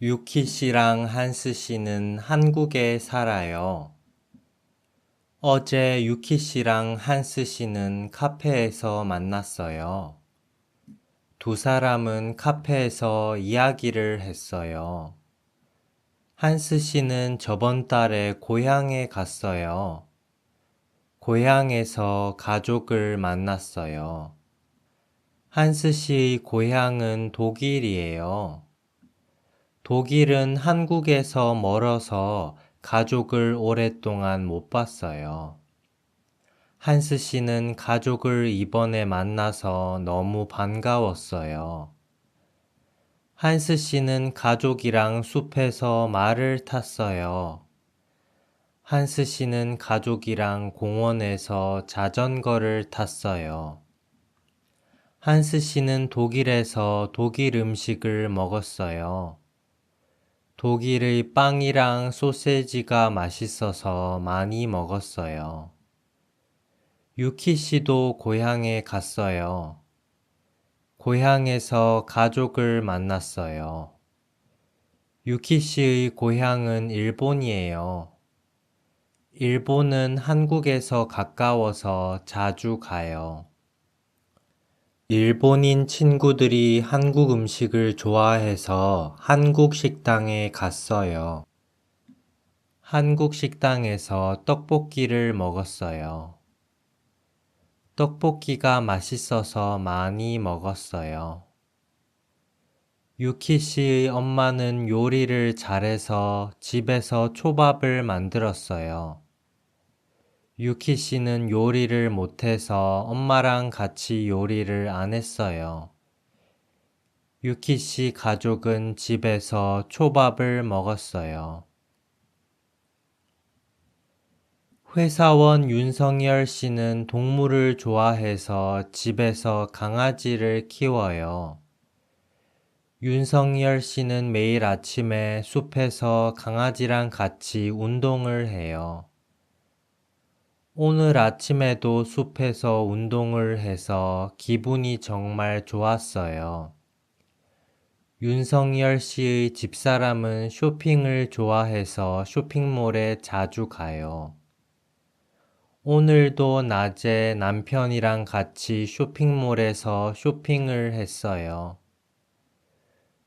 유키 씨랑 한스 씨는 한국에 살아요. 어제 유키 씨랑 한스 씨는 카페에서 만났어요. 두 사람은 카페에서 이야기를 했어요. 한스 씨는 저번 달에 고향에 갔어요. 고향에서 가족을 만났어요. 한스 씨 고향은 독일이에요. 독일은 한국에서 멀어서 가족을 오랫동안 못 봤어요. 한스 씨는 가족을 이번에 만나서 너무 반가웠어요. 한스 씨는 가족이랑 숲에서 말을 탔어요. 한스 씨는 가족이랑 공원에서 자전거를 탔어요. 한스 씨는 독일에서 독일 음식을 먹었어요. 독일의 빵이랑 소세지가 맛있어서 많이 먹었어요. 유키 씨도 고향에 갔어요. 고향에서 가족을 만났어요. 유키 씨의 고향은 일본이에요. 일본은 한국에서 가까워서 자주 가요. 일본인 친구들이 한국 음식을 좋아해서 한국 식당에 갔어요. 한국 식당에서 떡볶이를 먹었어요. 떡볶이가 맛있어서 많이 먹었어요. 유키 씨의 엄마는 요리를 잘해서 집에서 초밥을 만들었어요. 유키 씨는 요리를 못해서 엄마랑 같이 요리를 안 했어요. 유키 씨 가족은 집에서 초밥을 먹었어요. 회사원 윤성열 씨는 동물을 좋아해서 집에서 강아지를 키워요. 윤성열 씨는 매일 아침에 숲에서 강아지랑 같이 운동을 해요. 오늘 아침에도 숲에서 운동을 해서 기분이 정말 좋았어요. 윤성열 씨의 집사람은 쇼핑을 좋아해서 쇼핑몰에 자주 가요. 오늘도 낮에 남편이랑 같이 쇼핑몰에서 쇼핑을 했어요.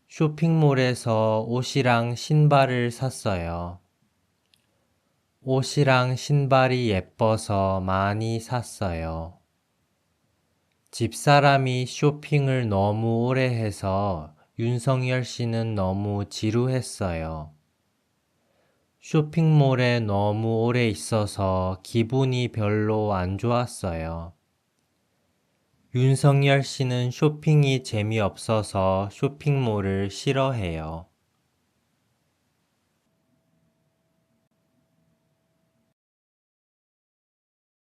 쇼핑몰에서 옷이랑 신발을 샀어요. 옷이랑 신발이 예뻐서 많이 샀어요. 집사람이 쇼핑을 너무 오래 해서 윤성열 씨는 너무 지루했어요. 쇼핑몰에 너무 오래 있어서 기분이 별로 안 좋았어요. 윤석열 씨는 쇼핑이 재미없어서 쇼핑몰을 싫어해요.